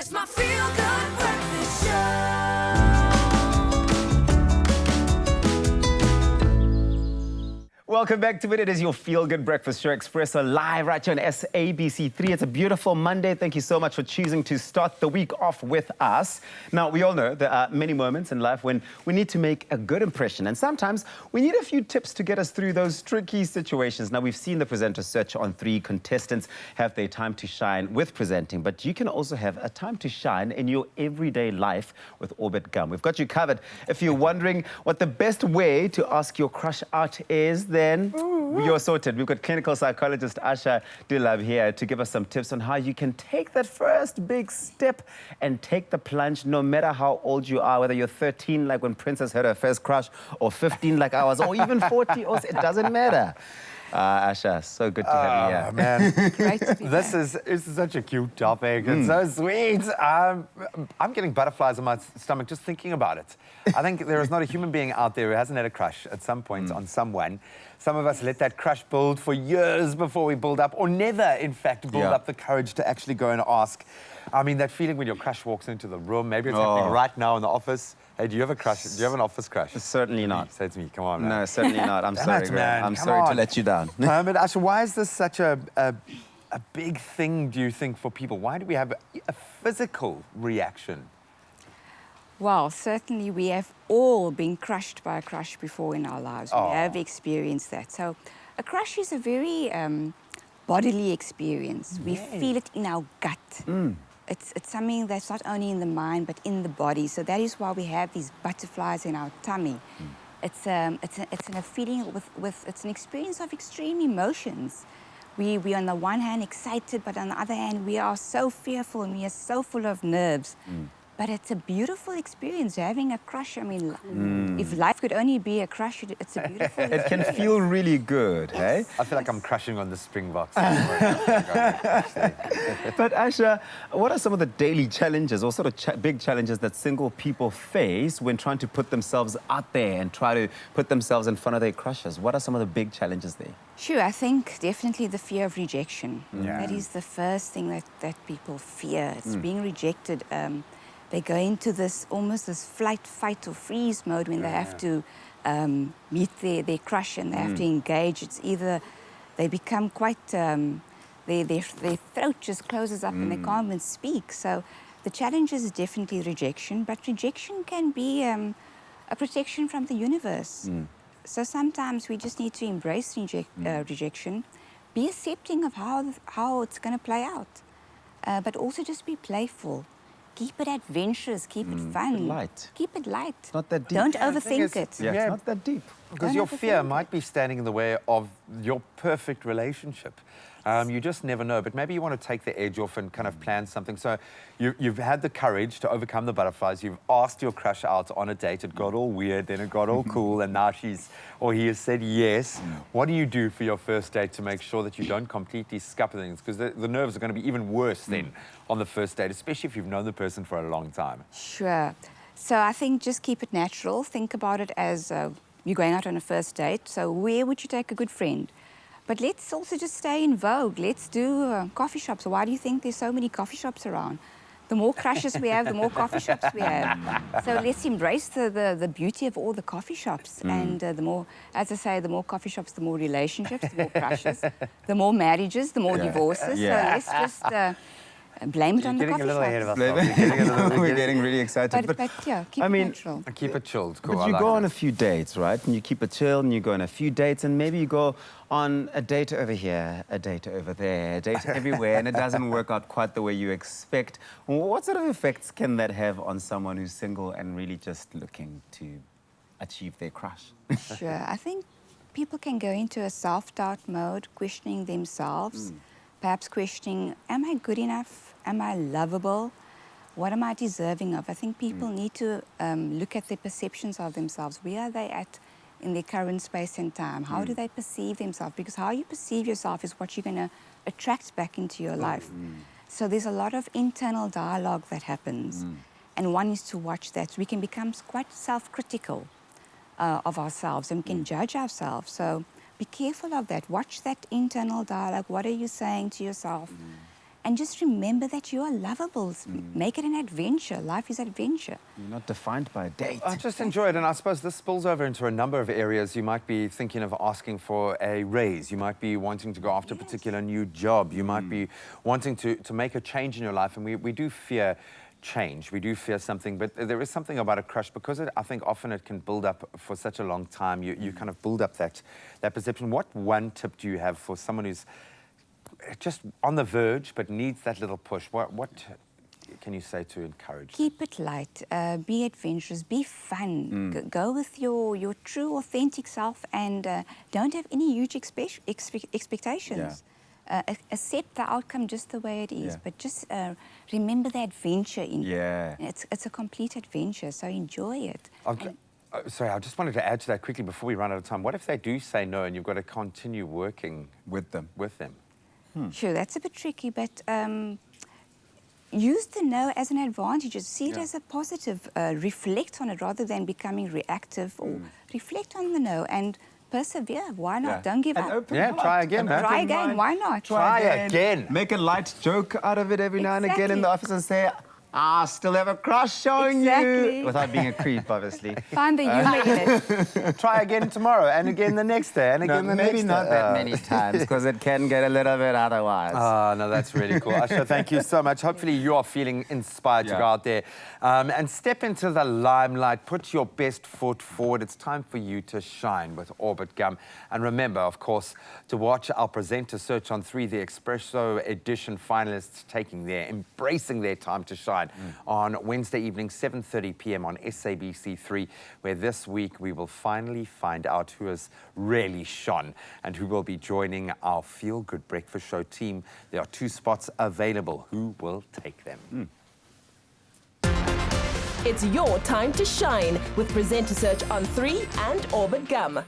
It's my feel-good breakfast show. Welcome back to it. It is your feel-good breakfast show, Expresso, live right here on SABC3. It's a beautiful Monday. Thank you so much for choosing to start the week off with us. Now, we all know there are many moments in life when we need to make a good impression, and sometimes we need a few tips to get us through those tricky situations. Now, we've seen the presenter search on 3 contestants have their time to shine with presenting, but you can also have a time to shine in your everyday life with Orbit Gum. We've got you covered. If you're wondering what the best way to ask your crush out is, then you're sorted. We've got clinical psychologist Asha Dullabh here to give us some tips on how you can take that first big step and take the plunge no matter how old you are, whether you're 13 like when Princess had her first crush, or 15 like I was, or even 40, or it doesn't matter. Asha, so good to have you here. Man, Great to be this is such a cute topic. It's so sweet. I'm getting butterflies in my stomach just thinking about it. I think there is not a human being out there who hasn't had a crush at some point on someone. Some of us let that crush build for years before we build up, or never, in fact, build up the courage to actually go and ask. I mean, that feeling when your crush walks into the room, maybe it's happening right now in the office. Hey, do you have a crush? Do you have an office crush? Certainly not. Say it to me, come on, man. No, certainly not. I'm sorry, man. I'm Come sorry to on. let you down. But Asha, why is this such a big thing, do you think, for people? Why do we have a physical reaction? Well, certainly we have all been crushed by a crush before in our lives. We have experienced that. So a crush is a very bodily experience. We feel it in our gut. It's something that's not only in the mind, but in the body. So that is why we have these butterflies in our tummy. It's a feeling it's an experience of extreme emotions. We on the one hand excited, but on the other hand, we are so fearful and we are so full of nerves. But it's a beautiful experience, having a crush. I mean, if life could only be a crush, it's a beautiful It can feel really good, hey? I feel like I'm crushing on the Springboks. But Asha, what are some of the daily challenges or sort of big challenges that single people face when trying to put themselves out there and try to put themselves in front of their crushes? What are some of the big challenges there? Sure, I think definitely the fear of rejection. Yeah. That is the first thing that people fear. It's being rejected. They go into this almost this flight, fight, or freeze mode when they have to meet their crush and they have to engage. It's either they become quite, their throat just closes up and they can't even speak. So the challenge is definitely rejection, but rejection can be a protection from the universe. So sometimes we just need to embrace rejection, be accepting of how it's going to play out, but also just be playful. Keep it adventurous, keep it fun. Keep it light. Keep it light. It's not that deep. Don't overthink it. Yeah, it's not that deep. Because your fear might be standing in the way of your perfect relationship. You just never know, but maybe you want to take the edge off and kind of plan something. So you've had the courage to overcome the butterflies. You've asked your crush out on a date. It got all weird, then it got all cool, and now he has said yes. What do you do for your first date to make sure that you don't completely scupper things? Because the nerves are going to be even worse then on the first date, especially if you've known the person for a long time. Sure. So I think just keep it natural. Think about it as you're going out on a first date. So where would you take a good friend? But let's also just stay in vogue. Let's do coffee shops. Why do you think there's so many coffee shops around? The more crushes we have, the more coffee shops we have. So let's embrace the beauty of all the coffee shops. And the more, as I say, the more coffee shops, the more relationships, the more crushes, the more marriages, the more divorces. Yeah. So let's just blame it on the coffee shops. We're getting really excited. But yeah, keep it natural. Keep it chilled. Cool. But you go on a few dates, right? And you keep it chill, and you go on a few dates, and maybe you go on a date over here, a date over there, a date everywhere, and it doesn't work out quite the way you expect. What sort of effects can that have on someone who's single and really just looking to achieve their crush? Sure. I think people can go into a self-doubt mode, questioning themselves, perhaps questioning, am I good enough? Am I lovable? What am I deserving of? I think people need to look at their perceptions of themselves. Where are they at in their current space and time? How do they perceive themselves? Because how you perceive yourself is what you're going to attract back into your life. So there's a lot of internal dialogue that happens. And one is to watch that. We can become quite self-critical of ourselves, and we can judge ourselves. So be careful of that. Watch that internal dialogue. What are you saying to yourself? And just remember that you are lovable. Make it an adventure. Life is adventure. You're not defined by a date. I just enjoy it, and I suppose this spills over into a number of areas. You might be thinking of asking for a raise. You might be wanting to go after a particular new job. You might be wanting to make a change in your life, and we do fear change. We do fear something, but there is something about a crush, because I think often it can build up for such a long time. You kind of build up that perception. What one tip do you have for someone who's just on the verge but needs that little push? What can you say to encourage? Keep it light, be adventurous, be fun. Go with your true, authentic self, and don't have any huge expectations. Accept the outcome just the way it is, but just remember the adventure in it. It's a complete adventure, so enjoy it. Sorry, I just wanted to add to that quickly before we run out of time. What if they do say no and you've got to continue working with them? Sure, that's a bit tricky, but use the no as an advantage. See it as a positive. Reflect on it rather than becoming reactive, or reflect on the no and persevere. Why not? Don't give up. Try again, man. Try again. Why not? Try again. Make a light joke out of it every now and again in the office and say, still have a crush on you. Without being a creep, obviously. Find the humor in it. Try again tomorrow, and again the next day, and again the next day. Maybe not that many times, because it can get a little bit otherwise. No, that's really cool. Asha, thank you so much. Hopefully you are feeling inspired to go out there and step into the limelight. Put your best foot forward. It's time for you to shine with Orbit Gum. And remember, of course, to watch our presenter search on 3, the Expresso edition finalists embracing their time to shine on Wednesday evening, 7:30 p.m. on SABC 3, where this week we will finally find out who has really shone and who will be joining our Feel Good Breakfast Show team. There are 2 spots available. Who will take them? It's your time to shine with Presenter Search on 3 and Orbit Gum.